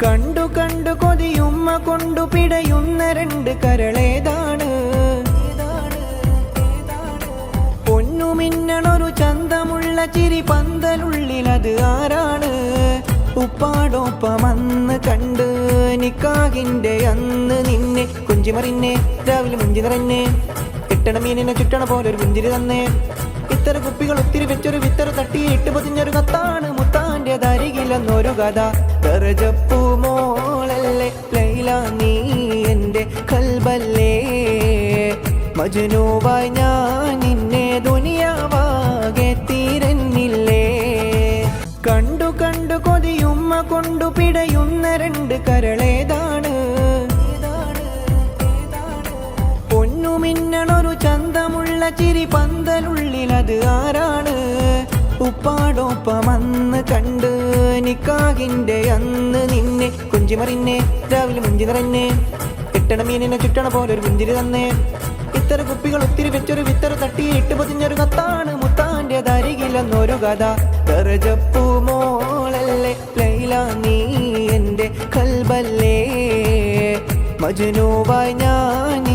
കണ്ടു കണ്ടു കൊതിയുമ്മ കൊണ്ടു പിടയുന്ന രണ്ട് കരളേതാണ്. പൊന്നുമിന്നണൊരു ചന്തമുള്ള ചിരി പന്തലുള്ളിലത് ആരാണ്? ഉപ്പാടൊപ്പമന്ന് കണ്ട് നിക്കാഹിന്റെ അന്ന് നിന്നെ കുഞ്ചിമറിന്നെ രാവിലെ മുഞ്ചി നിറഞ്ഞേ കിട്ടണ മീനിനെ ചുറ്റണ പോലൊരു പുഞ്ചിരി തന്നെ. ഇത്തര കുപ്പികൾ ഒത്തിരി വെച്ചൊരു വിത്തര തട്ടി ഇട്ട് പൊതിഞ്ഞൊരു കത്താണ് മുത്താന്റെ ദരികിലെന്നൊരു കഥ. ദർജപ്പൂ മോളല്ലേ ലൈല നീ എന്റെ കൽബല്ലേ, മജ്നൂവായി ഞാൻ നിന്നെ ദുനിയാവാകെ തീരന്നില്ലേ. കണ്ടു കണ്ടു കൊതിയുമ്മ കൊണ്ടു പിടയുന്ന രണ്ട് കരളേതാണ്. പൊന്നുമിന്നണൊരു ചന്തമുള്ള ചിരി പന്തലുള്ളിലത് ആരാണ്? ഉപ്പാടൊപ്പമന്ന് കണ്ട് നിക്കാഹിന്റെ അന്ന് നിന്നെ കുഞ്ചിമറിന്നെ രാവിലെ മുഞ്ചി നിറഞ്ഞേ കിട്ടണ മീനിനെ ചുറ്റണ പോലൊരു പുഞ്ചിരി തന്നെ. ഇത്തര കുപ്പികൾ ഒത്തിരി വെച്ചൊരു വിത്തര തട്ടി ഇട്ട് പൊതിഞ്ഞൊരു കത്താണ് മുത്താന്റെ ദരികിലെന്നൊരു കഥ. ദർജപ്പൂ മോളല്ലേ ലൈല നീ എന്റെ കൽബല്ലേ, മജ്നൂവായി ഞാൻ